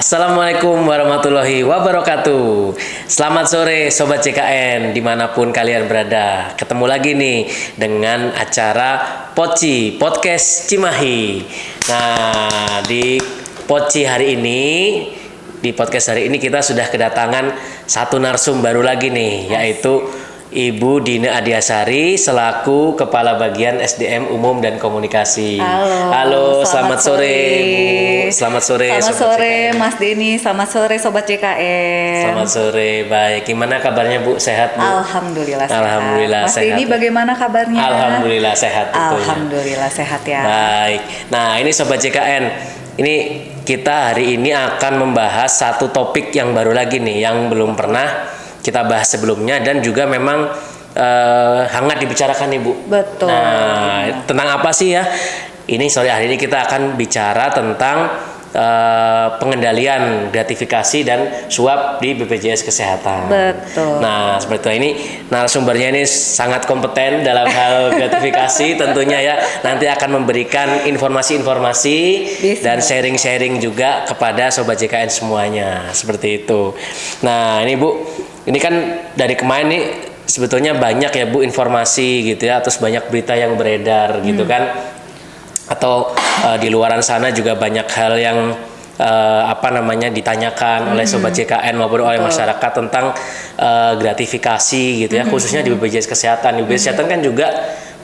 Assalamualaikum warahmatullahi wabarakatuh. Selamat sore Sobat CKN dimanapun kalian berada. Ketemu lagi nih dengan acara Poci Podcast Cimahi. Nah, di Poci hari ini, di podcast hari ini kita sudah kedatangan satu narsum baru lagi nih, yaitu Ibu Dina Adiasari selaku Kepala Bagian SDM Umum dan Komunikasi. Halo, selamat sore Bu. Selamat sore. Selamat sore Mas Denny, selamat sore Sobat CKN. Selamat sore, baik. Gimana kabarnya Bu? Sehat Bu? Alhamdulillah sehat. Alhamdulillah Mas sehat. Denny bagaimana kabarnya? Alhamdulillah sehat tentunya. Alhamdulillah sehat ya. Baik. Nah, ini Sobat CKN. Ini kita hari ini akan membahas satu topik yang baru lagi nih, yang belum pernah kita bahas sebelumnya dan juga memang hangat dibicarakan nih Bu. Betul. Nah, tentang apa sih ya? Ini hari ini kita akan bicara tentang pengendalian gratifikasi dan suap di BPJS Kesehatan. Betul. Nah, seperti itu. Ini narasumbernya ini sangat kompeten dalam hal gratifikasi tentunya ya. Nanti akan memberikan informasi-informasi dan sharing-sharing juga kepada Sobat JKN semuanya. Seperti itu. Nah, ini Bu, ini kan dari kemarin nih sebetulnya banyak ya Bu informasi gitu ya, terus banyak berita yang beredar gitu kan. Atau di luaran sana juga banyak hal yang ditanyakan oleh Sobat JKN maupun oleh masyarakat tentang gratifikasi gitu ya, khususnya di BPJS Kesehatan. BPJS Kesehatan kan juga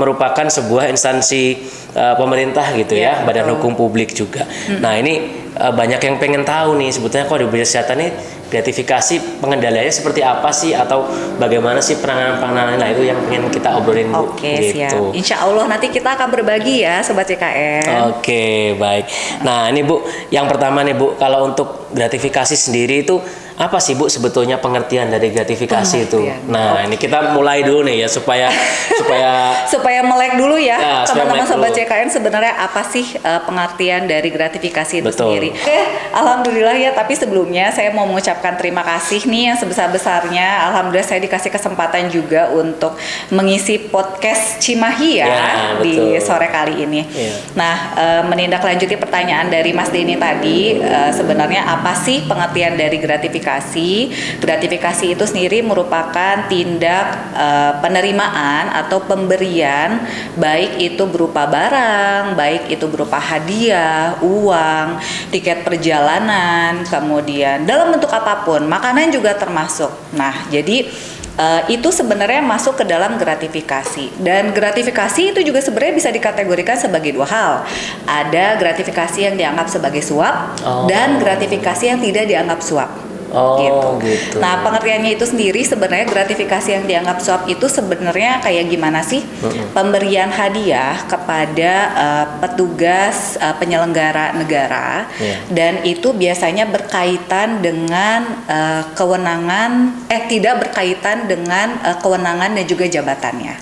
merupakan sebuah instansi pemerintah gitu ya, Badan Hukum Publik juga. Nah, ini banyak yang pengen tahu nih sebetulnya kok di BPJS Kesehatan ini gratifikasi pengendaliannya seperti apa sih, atau bagaimana sih penanganan. Nah, itu yang pengen kita obrolin Bu. Oke, gitu. siap. Insya Allah nanti kita akan berbagi ya Sobat CKN. Oke, baik. Nah, ini Bu, yang pertama nih Bu, kalau untuk gratifikasi sendiri itu apa sih Bu sebetulnya pengertian dari gratifikasi itu? Nah, ini kita mulai dulu nih ya supaya supaya melek dulu ya teman-teman Sobat dulu. CKN, sebenarnya apa sih pengertian dari gratifikasi itu Betul. sendiri. Oke, alhamdulillah ya, tapi sebelumnya saya mau mengucapkan terima kasih nih yang sebesar-besarnya. Alhamdulillah saya dikasih kesempatan juga untuk mengisi podcast Cimahi ya di sore kali ini. Nah, menindaklanjuti pertanyaan dari Mas Denny tadi, sebenarnya apa sih pengertian dari gratifikasi? Gratifikasi itu sendiri merupakan tindak penerimaan atau pemberian, baik itu berupa barang, baik itu berupa hadiah, uang, tiket perjalanan, kemudian dalam bentuk apapun, makanan juga termasuk. Nah, jadi itu sebenarnya masuk ke dalam gratifikasi, dan gratifikasi itu juga sebenarnya bisa dikategorikan sebagai dua hal. Ada gratifikasi yang dianggap sebagai suap dan gratifikasi yang tidak dianggap suap. Gitu. Nah, pengertiannya itu sendiri sebenarnya gratifikasi yang dianggap suap itu sebenarnya kayak gimana sih? Pemberian hadiah kepada petugas penyelenggara negara, dan itu biasanya berkaitan dengan tidak berkaitan dengan kewenangan dan juga jabatannya.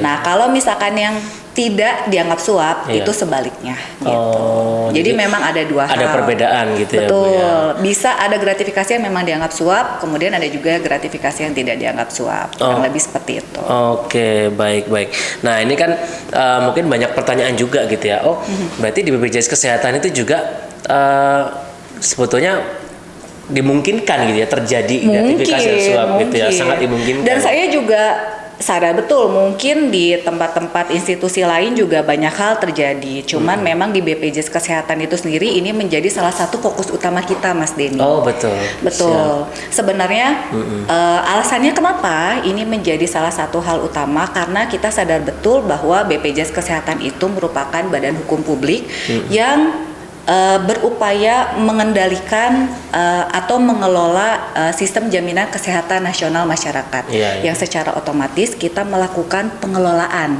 Nah, kalau misalkan yang tidak dianggap suap, itu sebaliknya gitu. Jadi memang ada dua hal. Ada perbedaan gitu. Betul. Ya Bu ya. Bisa ada gratifikasi yang memang dianggap suap, kemudian ada juga gratifikasi yang tidak dianggap suap. Kurang lebih seperti itu. Oke, baik. Nah, ini kan mungkin banyak pertanyaan juga gitu ya. Berarti di BPJS Kesehatan itu juga sebetulnya dimungkinkan gitu ya terjadi gratifikasi dan suap gitu ya, sangat dimungkinkan. Dan saya juga sadar betul, mungkin di tempat-tempat institusi lain juga banyak hal terjadi. Cuman memang di BPJS Kesehatan itu sendiri ini menjadi salah satu fokus utama kita, Mas Denny. Oh, betul. Betul. Sebenarnya alasannya kenapa ini menjadi salah satu hal utama, karena kita sadar betul bahwa BPJS Kesehatan itu merupakan badan hukum publik yang berupaya mengendalikan atau mengelola sistem jaminan kesehatan nasional masyarakat, yang secara otomatis kita melakukan pengelolaan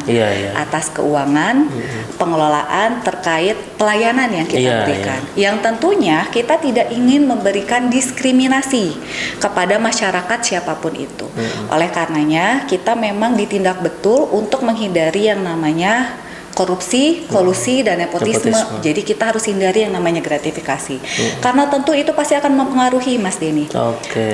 atas keuangan, pengelolaan terkait pelayanan yang kita berikan, yang tentunya kita tidak ingin memberikan diskriminasi kepada masyarakat siapapun itu. Oleh karenanya kita memang ditindak betul untuk menghindari yang namanya korupsi, kolusi, dan nepotisme. Jadi kita harus hindari yang namanya gratifikasi. Karena tentu itu pasti akan mempengaruhi, Mas Denny.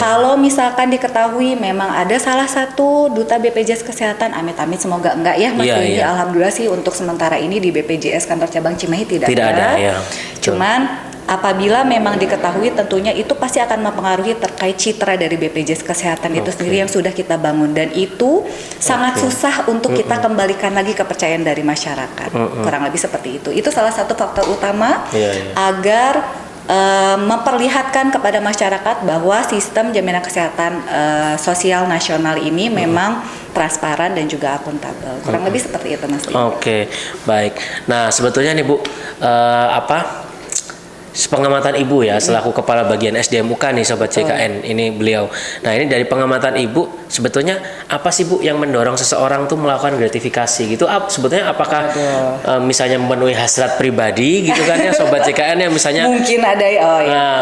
Kalau misalkan diketahui memang ada salah satu duta BPJS Kesehatan, amit-amit semoga enggak ya, Mas Denny. Alhamdulillah sih untuk sementara ini di BPJS kantor cabang Cimahi tidak ada. Cuman apabila memang diketahui tentunya itu pasti akan mempengaruhi terkait citra dari BPJS Kesehatan itu sendiri yang sudah kita bangun, dan itu sangat susah untuk kita kembalikan lagi kepercayaan dari masyarakat. Kurang lebih seperti itu. Itu salah satu faktor utama agar memperlihatkan kepada masyarakat bahwa sistem jaminan kesehatan sosial nasional ini memang transparan dan juga akuntabel. Kurang lebih seperti itu, Mas. Oke, baik. Nah, sebetulnya nih Bu, pengamatan Ibu ya selaku kepala bagian SDM UK nih Sobat CKN, ini beliau. Nah, ini dari pengamatan Ibu, sebetulnya apa sih Bu yang mendorong seseorang tuh melakukan gratifikasi gitu? Sebetulnya apakah misalnya memenuhi hasrat pribadi gitu kan ya Sobat CKN ya, misalnya mungkin ada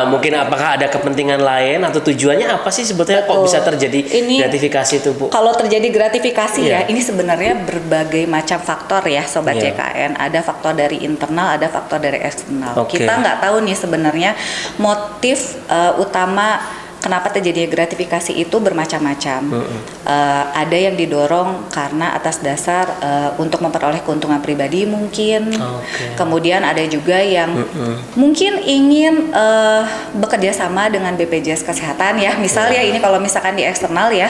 mungkin apakah ada kepentingan lain atau tujuannya apa sih sebetulnya kok bisa terjadi gratifikasi itu Bu? Kalau terjadi gratifikasi ya, ini sebenarnya berbagai macam faktor ya Sobat CKN. Ada faktor dari internal, ada faktor dari eksternal. Kita nggak tahu nih sebenarnya motif utama kenapa terjadi gratifikasi itu bermacam-macam. Ada yang didorong karena atas dasar untuk memperoleh keuntungan pribadi mungkin. Kemudian ada juga yang mungkin ingin bekerja sama dengan BPJS Kesehatan ya. Misalnya ini kalau misalkan di eksternal ya,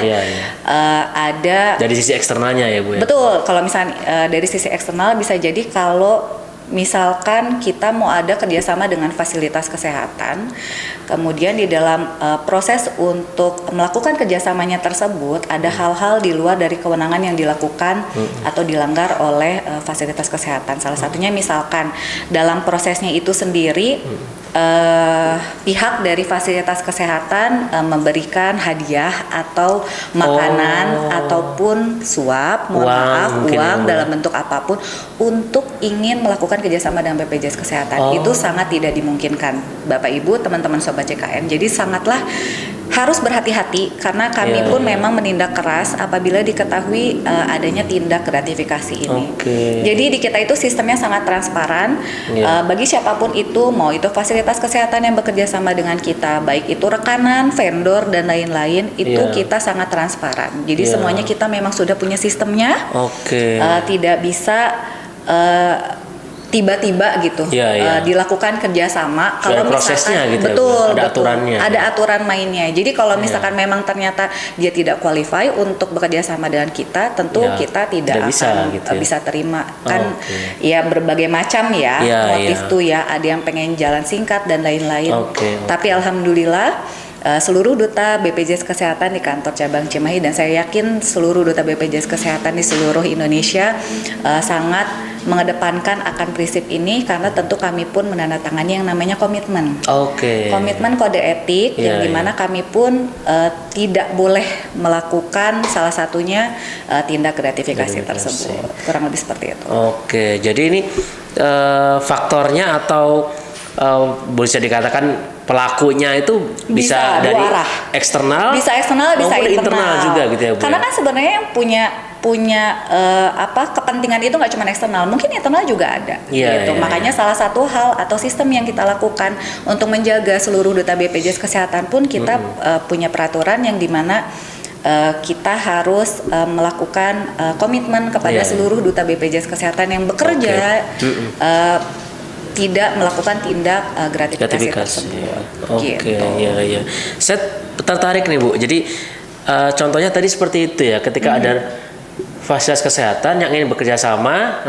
ada dari sisi eksternalnya ya Bu ya. Betul, kalau misalkan dari sisi eksternal bisa jadi kalau misalkan kita mau ada kerjasama dengan fasilitas kesehatan, kemudian di dalam proses untuk melakukan kerjasamanya tersebut ada hal-hal di luar dari kewenangan yang dilakukan atau dilanggar oleh fasilitas kesehatan. Salah satunya misalkan dalam prosesnya itu sendiri pihak dari fasilitas kesehatan memberikan hadiah atau makanan ataupun suap, uang dalam bentuk apapun untuk ingin melakukan kerjasama dengan BPJS Kesehatan. Itu sangat tidak dimungkinkan Bapak Ibu, teman-teman Sobat CKN. Jadi sangatlah harus berhati-hati karena kami pun memang menindak keras apabila diketahui adanya tindak gratifikasi ini. Jadi di kita itu sistemnya sangat transparan bagi siapapun itu, mau itu fasilitas kesehatan yang bekerja sama dengan kita, baik itu rekanan, vendor dan lain-lain, itu kita sangat transparan. Jadi semuanya kita memang sudah punya sistemnya. Tidak bisa tiba-tiba gitu dilakukan kerjasama. Kalau misalkan gitu, ada aturannya, ada aturan mainnya. Jadi kalau misalkan memang ternyata dia tidak qualify untuk bekerja sama dengan kita, tentu kita tidak akan bisa terima kan. Ya berbagai macam motif tuh ya, ada yang pengen jalan singkat dan lain-lain. Tapi alhamdulillah seluruh duta BPJS Kesehatan di kantor cabang Cimahi, dan saya yakin seluruh duta BPJS Kesehatan di seluruh Indonesia sangat mengedepankan akan prinsip ini, karena tentu kami pun menandatangani yang namanya komitmen. Komitmen kode etik yang dimana kami pun tidak boleh melakukan salah satunya tindak gratifikasi tersebut. Kurang lebih seperti itu. Jadi ini faktornya atau bisa dikatakan pelakunya itu bisa dari eksternal, bisa eksternal, bisa internal juga gitu ya Bu. Karena kan sebenarnya yang punya kepentingan itu nggak cuma eksternal, mungkin internal juga ada. Makanya salah satu hal atau sistem yang kita lakukan untuk menjaga seluruh duta BPJS Kesehatan pun kita punya peraturan yang dimana kita harus melakukan komitmen kepada seluruh duta BPJS Kesehatan yang bekerja tidak melakukan tindak gratifikasi tersebut. Saya tertarik nih Bu. Jadi contohnya tadi seperti itu ya, ketika ada fasilitas kesehatan yang ingin bekerja sama,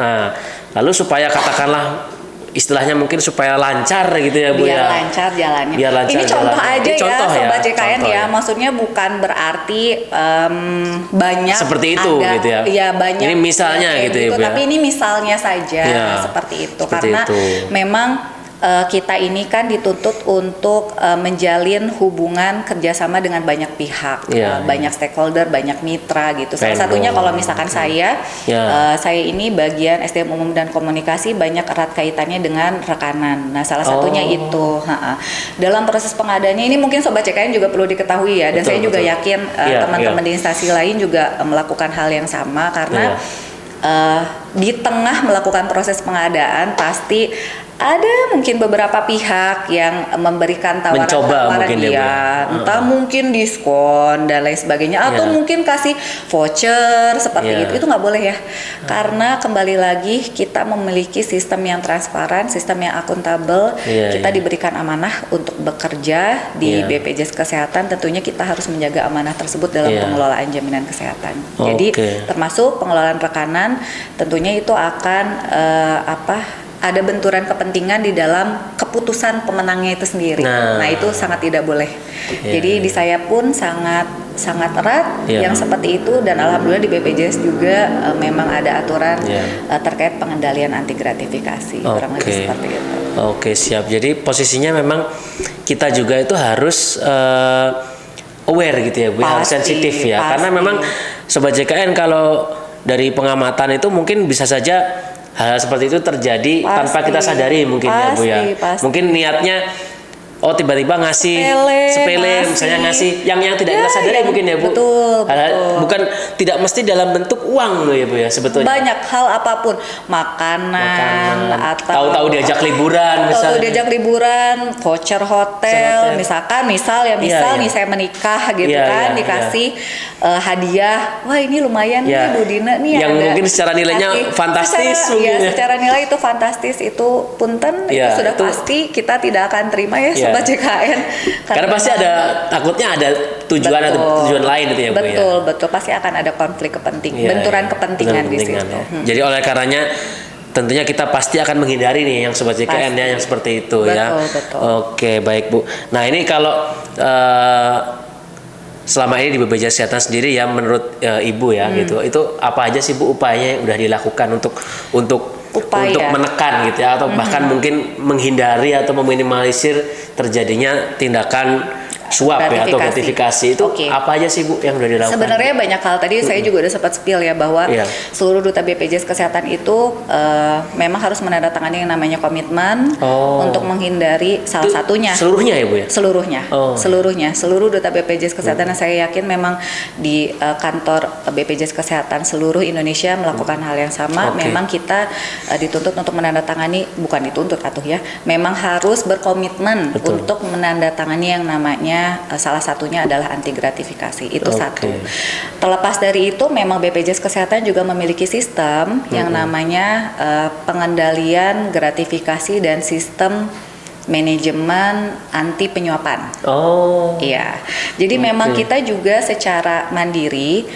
lalu supaya katakanlah istilahnya mungkin supaya lancar gitu ya Bu biar lancar jalannya. Ini contoh aja ya Sobat CKN ya. Maksudnya bukan berarti banyak seperti itu gitu ya. Ya banyak. Ini misalnya gitu ya Bu. Tapi ini misalnya saja seperti itu. Karena memang kita ini kan dituntut untuk menjalin hubungan kerjasama dengan banyak pihak, banyak stakeholder, banyak mitra gitu. Salah satunya kalau misalkan saya ini bagian SDM umum dan komunikasi, banyak erat kaitannya dengan rekanan. Nah salah satunya itu dalam proses pengadaannya ini mungkin Sobat CKN juga perlu diketahui ya, dan saya juga yakin teman-teman di instansi lain juga melakukan hal yang sama, karena di tengah melakukan proses pengadaan pasti Ada mungkin beberapa pihak yang memberikan Mencoba tawaran-tawaran mungkin ya, Bu, ya? entah mungkin diskon dan lain sebagainya, atau Ya. mungkin kasih voucher seperti Ya. itu nggak boleh ya, karena kembali lagi kita memiliki sistem yang transparan, sistem yang akuntabel, Ya, kita ya. diberikan amanah untuk bekerja di Ya. BPJS Kesehatan, tentunya kita harus menjaga amanah tersebut dalam Ya. pengelolaan jaminan kesehatan. Jadi Oke. termasuk pengelolaan rekanan, tentunya itu akan ada benturan kepentingan di dalam keputusan pemenangnya itu sendiri. Nah. Nah, itu sangat tidak boleh. Ya, Jadi ya. di saya pun sangat erat Ya. yang seperti itu, dan alhamdulillah di BPJS juga memang ada aturan Ya. terkait pengendalian anti gratifikasi, kurang lebih Oke. seperti itu. Oke, siap. Jadi posisinya memang kita juga itu harus aware gitu ya, Bu, harus Pasti, sensitif ya. pasti. Karena memang Sobat JKN kalau dari pengamatan itu mungkin bisa saja hal seperti itu terjadi tanpa Pasti. kita sadari mungkin ya, Bu ya. Pasti. Mungkin niatnya tiba-tiba ngasih Sepele, misalnya ngasih yang tidak Ya, kita sadari yang- mungkin ya, Bu. betul, betul. Bukan tidak mesti dalam bentuk uang loh ya, Bu ya, sebetulnya. Banyak hal apapun, makanan atau tahu-tahu diajak liburan tahu-tahu misalnya. diajak liburan, voucher hotel, Hotel. misal Iya, nih iya. saya menikah gitu Iya, kan, iya, dikasih hadiah, wah ini lumayan Iya. nih Bu Dina nih, Yang ada mungkin secara nilainya fantastis mungkin ya. secara nilai itu fantastis, itu punten Iya, itu sudah itu- pasti kita tidak akan terima ya, Iya. Sobat JKN. Karena pasti memang- takutnya ada tujuan atau tujuan lain itu ya, Bu ya. Betul, pasti akan ada konflik kepentingan, Iya, benturan iya. kepentingan di situ. Kepentingan, ya. Jadi oleh karenanya tentunya kita pasti akan menghindari nih yang Sobat JKN ya, Pasti. yang seperti itu ya. Betul. Oke, baik Bu. Nah ini kalau selama ini di BPJS Kesehatan sendiri ya, menurut Ibu ya gitu, itu apa aja sih Bu upayanya yang udah dilakukan untuk Upaya. menekan gitu ya, atau bahkan mungkin menghindari atau meminimalisir terjadinya tindakan suap ya atau gratifikasi itu Oke. apa aja sih Bu yang udah dilakukan? Sebenarnya banyak hal, tadi saya juga udah sempat spill ya bahwa Iya. seluruh duta BPJS Kesehatan itu memang harus menandatangani yang namanya komitmen untuk menghindari salah Itu satunya. seluruhnya ya Bu ya? Seluruhnya, seluruh duta BPJS Kesehatan, dan saya yakin memang di kantor BPJS Kesehatan seluruh Indonesia melakukan hal yang sama. Oke. Memang kita dituntut untuk menandatangani, bukan dituntut ya, memang harus berkomitmen Betul. untuk menandatangani yang namanya salah satunya adalah anti gratifikasi. Itu Oke. satu. Terlepas dari itu, memang BPJS Kesehatan juga memiliki sistem yang namanya pengendalian gratifikasi dan sistem manajemen anti penyuapan. Iya. Jadi memang kita juga secara mandiri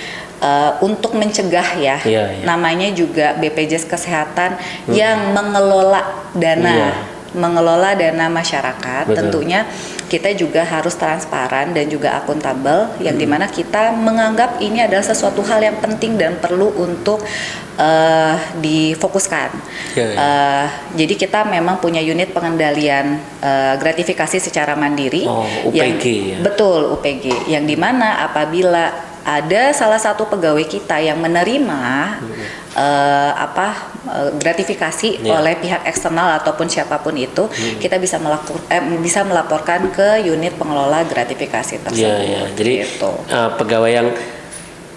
untuk mencegah ya, Iya. namanya juga BPJS Kesehatan yang mengelola dana. Iya. Mengelola dana masyarakat, Betul. tentunya kita juga harus transparan dan juga akuntabel, yang dimana kita menganggap ini adalah sesuatu hal yang penting dan perlu untuk difokuskan. Ya. Jadi kita memang punya unit pengendalian gratifikasi secara mandiri. UPG ya. Betul, UPG. Yang dimana apabila ada salah satu pegawai kita yang menerima gratifikasi oleh pihak eksternal ataupun siapapun itu, kita bisa melaporkan ke unit pengelola gratifikasi tersebut. Iya. Jadi gitu. pegawai yang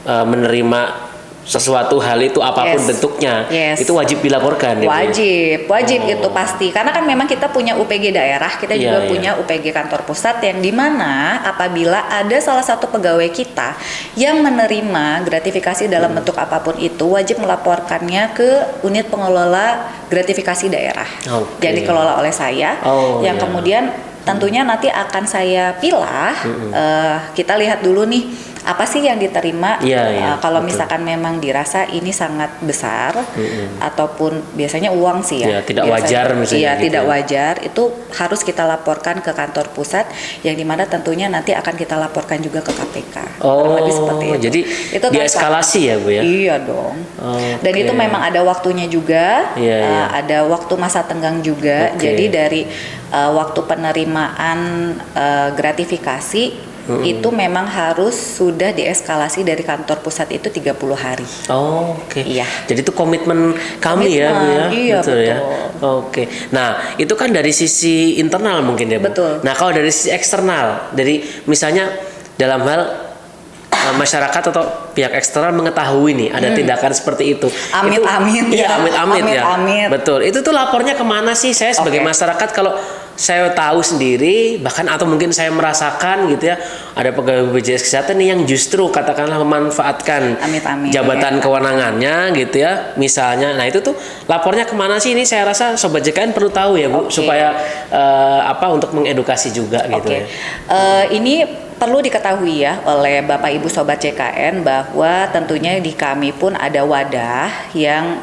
menerima sesuatu hal itu apapun bentuknya, itu wajib dilaporkan. Wajib itu pasti, karena kan memang kita punya UPG daerah, kita juga punya UPG kantor pusat, yang dimana apabila ada salah satu pegawai kita yang menerima gratifikasi dalam bentuk apapun itu, wajib melaporkannya ke unit pengelola gratifikasi daerah yang dikelola oleh saya, yang kemudian tentunya nanti akan saya pilah. Kita lihat dulu nih apa sih yang diterima. Kalau misalkan memang dirasa ini sangat besar ataupun biasanya uang sih ya, tidak wajar misalnya gitu. Tidak wajar, itu harus kita laporkan ke kantor pusat, yang dimana tentunya nanti akan kita laporkan juga ke KPK. Lebih seperti itu. Jadi itu dieskalasi ya Bu ya? Iya dong. Dan itu memang ada waktunya juga, ada waktu masa tenggang juga. Jadi dari waktu penerimaan gratifikasi itu memang harus sudah dieskalasi dari kantor pusat itu 30 hari. Iya. Jadi itu komitmen kami ya Bu ya? Iya, betul. Ya? Nah itu kan dari sisi internal mungkin ya Bu? Betul. Nah kalau dari sisi eksternal, dari misalnya dalam hal masyarakat atau pihak eksternal mengetahui nih ada tindakan seperti itu. Amit-amit Iya, amit-amit ya. Amit-amit. Betul. Itu tuh lapornya kemana sih? Saya sebagai masyarakat kalau saya tahu sendiri bahkan atau mungkin saya merasakan gitu ya ada pegawai BPJS Kesehatan nih yang justru katakanlah memanfaatkan Amit-amit, jabatan kewenangannya gitu ya misalnya. Nah itu tuh lapornya kemana sih? Ini saya rasa Sobat JKN perlu tahu ya Bu supaya untuk mengedukasi juga gitu ya. Ini perlu diketahui ya oleh Bapak Ibu Sobat CKN bahwa tentunya di kami pun ada wadah yang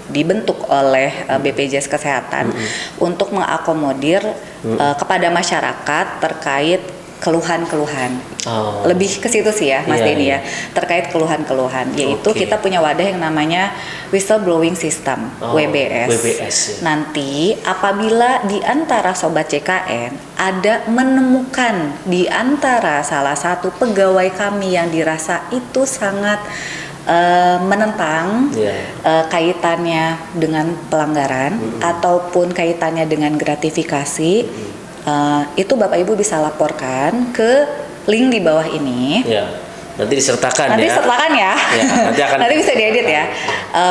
dibentuk oleh BPJS Kesehatan untuk mengakomodir kepada masyarakat terkait keluhan-keluhan. Lebih ke situ sih ya Mas Denny ya, terkait keluhan-keluhan, yaitu kita punya wadah yang namanya whistleblowing system, WBS. Nanti apabila di antara Sobat CKN ada menemukan di antara salah satu pegawai kami yang dirasa itu sangat menentang kaitannya dengan pelanggaran ataupun kaitannya dengan gratifikasi, itu Bapak Ibu bisa laporkan ke link di bawah ini. Nanti disertakan nanti sertakan ya. Nanti bisa diedit ya.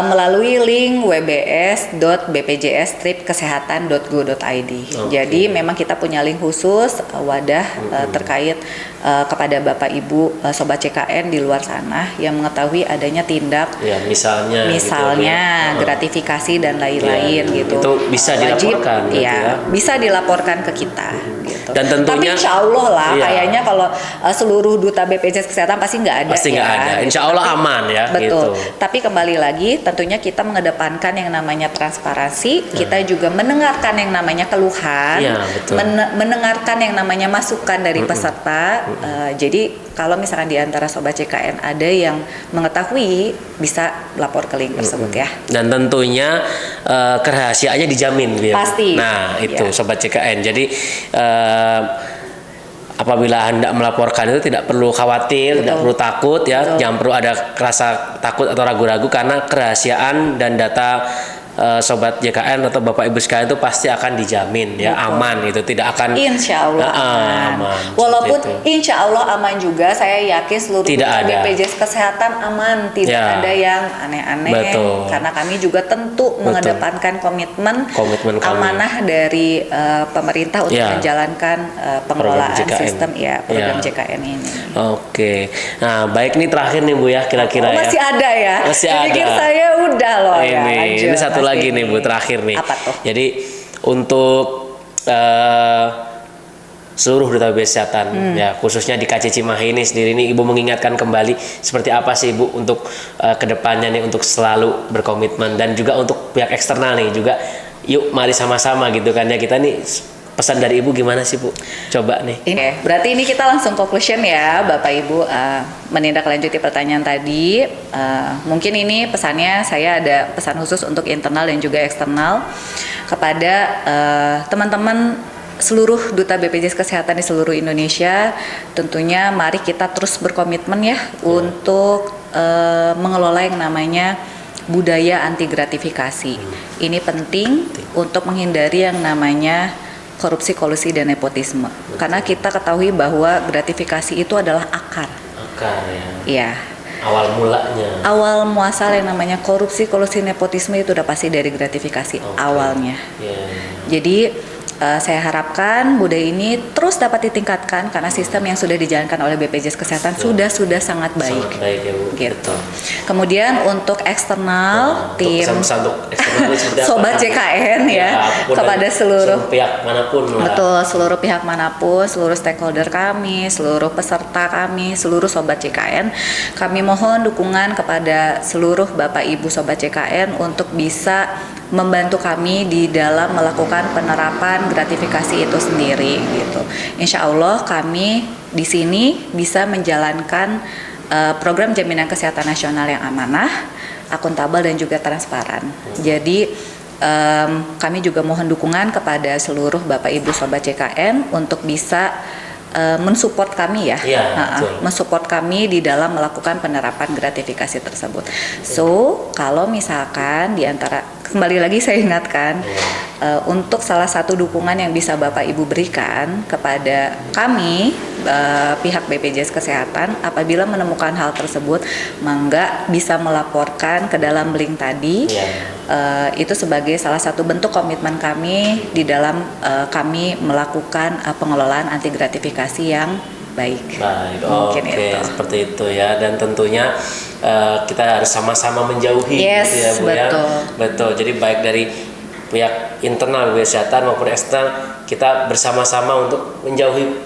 Melalui link wbs.bpjs-kesehatan.go.id. Jadi memang kita punya link khusus wadah terkait kepada Bapak Ibu Sobat CKN di luar sana yang mengetahui adanya tindak misalnya gitu, gratifikasi dan lain-lain gitu. Itu bisa dilaporkan bisa dilaporkan ke kita gitu. Dan tentunya tapi insya Allah lah kayaknya kalau seluruh duta BPJS Kesehatan pasti nggak ada. Insya Allah aman ya. Betul. Gitu. Tapi kembali lagi tentunya kita mengedepankan yang namanya transparansi. Kita juga mendengarkan yang namanya keluhan, mendengarkan yang namanya masukan dari peserta. Jadi kalau misalkan di antara Sobat CKN ada yang mengetahui, bisa lapor ke link tersebut ya. Dan tentunya kerahasiaannya dijamin gitu. Pasti. Nah itu Sobat CKN. Jadi apabila hendak melaporkan itu tidak perlu khawatir, tidak perlu takut ya, jangan perlu ada rasa takut atau ragu-ragu karena kerahasiaan dan data Sobat JKN atau Bapak Ibu sekalian itu pasti akan dijamin ya, aman, itu tidak akan insya Allah aman. Walaupun insya Allah aman juga, saya yakin seluruh BPJS Kesehatan aman, tidak ada yang aneh-aneh. Karena kami juga tentu mengedepankan komitmen amanah dari pemerintah untuk menjalankan pengelolaan sistem program JKN ini. Nah baik, nih terakhir nih Bu ya, kira-kira masih ada ya? Masih ada. Pikir saya udah loh ya. Ini satu lagi nih Bu, terakhir nih. Apa tuh? Jadi untuk seluruh duta BPJS Kesehatan ya, khususnya di KC Cimahi ini sendiri nih, Ibu mengingatkan kembali seperti apa sih Bu untuk kedepannya nih untuk selalu berkomitmen, dan juga untuk pihak eksternal nih juga, yuk mari sama-sama gitu kan ya, kita nih pesan dari Ibu gimana sih Bu? Coba nih. Berarti ini kita langsung conclusion ya Bapak Ibu, menindaklanjuti pertanyaan tadi. Mungkin ini pesannya, saya ada pesan khusus untuk internal dan juga eksternal kepada teman-teman seluruh duta BPJS Kesehatan di seluruh Indonesia. Tentunya mari kita terus berkomitmen ya untuk mengelola yang namanya budaya anti gratifikasi. Ini penting untuk menghindari yang namanya korupsi, kolusi, dan nepotisme. Karena kita ketahui bahwa gratifikasi itu adalah akar ya. Awal mulanya. Awal muasal yang namanya korupsi, kolusi, nepotisme itu udah pasti dari gratifikasi awalnya. Jadi saya harapkan budaya ini terus dapat ditingkatkan karena sistem yang sudah dijalankan oleh BPJS Kesehatan sudah sangat baik. Sangat baik ya Bu. Gitu. Kemudian untuk eksternal tim Sobat JKN ya kepada seluruh pihak manapun lah. Betul, seluruh pihak manapun, seluruh stakeholder kami, seluruh peserta kami, seluruh Sobat JKN, kami mohon dukungan kepada seluruh Bapak Ibu Sobat JKN untuk bisa membantu kami di dalam melakukan penerapan gratifikasi itu sendiri gitu. Insya Allah kami di sini bisa menjalankan program jaminan kesehatan nasional yang amanah, akuntabel, dan juga transparan. Jadi kami juga mohon dukungan kepada seluruh Bapak Ibu Sobat JKN untuk bisa mensupport kami mensupport kami di dalam melakukan penerapan gratifikasi tersebut. So, kalau misalkan di antara kembali lagi saya ingatkan, untuk salah satu dukungan yang bisa Bapak Ibu berikan kepada kami, pihak BPJS Kesehatan, apabila menemukan hal tersebut, mangga bisa melaporkan ke dalam link tadi. Itu sebagai salah satu bentuk komitmen kami di dalam kami melakukan pengelolaan anti gratifikasi yang baik. Oke, seperti itu ya. Dan tentunya kita harus sama-sama menjauhi, gitu ya Bu ya. Betul. Jadi baik dari pihak internal kesehatan maupun eksternal, kita bersama-sama untuk menjauhi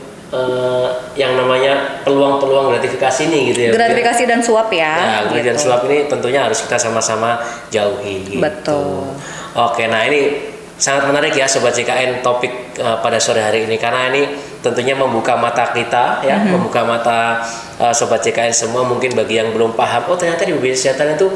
yang namanya peluang-peluang gratifikasi ini, gitu ya. Gratifikasi dan suap ya. Gratifikasi dan suap ini tentunya harus kita sama-sama jauhi. Gitu. Betul. Oke, nah ini sangat menarik ya Sobat JKN topik pada sore hari ini, karena ini tentunya membuka mata kita ya, membuka mata Sobat JKN semua. Mungkin bagi yang belum paham, oh ternyata di BPJS Kesehatan itu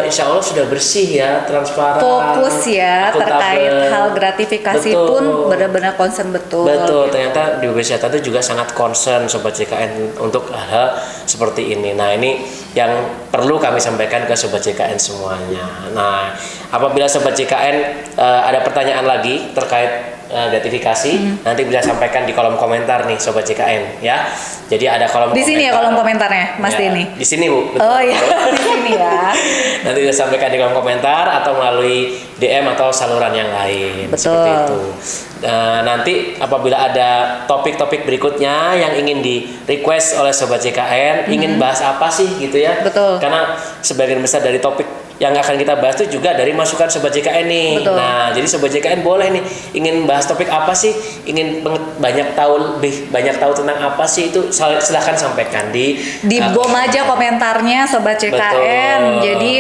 insya Allah sudah bersih ya, transparan, fokus ya, akuntabel. terkait hal gratifikasi pun benar-benar concern betul. Betul, ternyata di BPJS Kesehatan itu juga sangat concern Sobat JKN untuk hal seperti ini. Nah ini yang perlu kami sampaikan ke Sobat JKN semuanya. Nah apabila Sobat JKN ada pertanyaan lagi terkait gratifikasi, nanti bisa sampaikan di kolom komentar nih Sobat JKN ya. Jadi ada kolom di sini ya kolom komentarnya Mas Denny. Di sini Bu. Betul. Oh iya di sini ya. Nanti bisa sampaikan di kolom komentar atau melalui DM atau saluran yang lain. Betul. Seperti itu. Nanti apabila ada topik-topik berikutnya yang ingin di request oleh Sobat JKN, ingin bahas apa sih gitu ya. Betul. Karena sebagian besar dari topik yang akan kita bahas itu juga dari masukan Sobat JKN nih. Betul. Nah, jadi Sobat JKN boleh nih ingin bahas topik apa sih, ingin banyak tahu tentang apa sih, itu silahkan sampaikan di bom aja komentarnya Sobat JKN. Betul. Jadi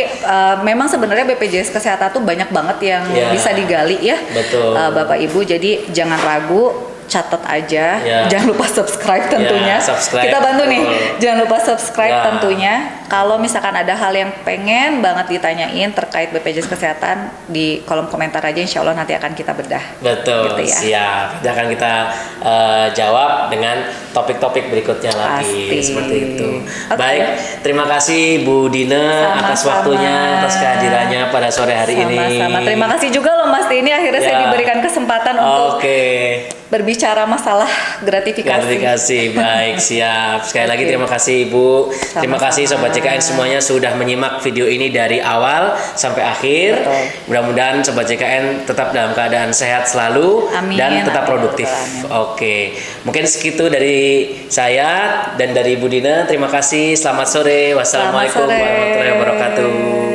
memang sebenarnya BPJS Kesehatan tuh banyak banget yang bisa digali ya. Betul. Bapak Ibu, jadi jangan ragu, catat aja, jangan lupa subscribe tentunya. Subscribe. Kita bantu nih, jangan lupa subscribe tentunya. Kalau misalkan ada hal yang pengen banget ditanyain terkait BPJS Kesehatan, di kolom komentar aja, insya Allah nanti akan kita bedah. Betul, gitu ya. Siap. Nanti akan kita jawab dengan topik-topik berikutnya lagi. Seperti itu. Baik, terima kasih Bu Dina atas waktunya, atas kehadirannya pada sore hari ini. Sama-sama. Terima kasih juga loh Mas Denny, akhirnya saya diberikan kesempatan untuk berbicara masalah gratifikasi. Baik, siap. Sekali lagi terima kasih Ibu. Terima kasih Sobat JKN semuanya sudah menyimak video ini dari awal sampai akhir. Mudah-mudahan Sobat JKN tetap dalam keadaan sehat selalu. Dan tetap produktif. Oke. Mungkin segitu dari saya dan dari Ibu Dina. Terima kasih. Selamat sore. Wassalamualaikum warahmatullahi wabarakatuh.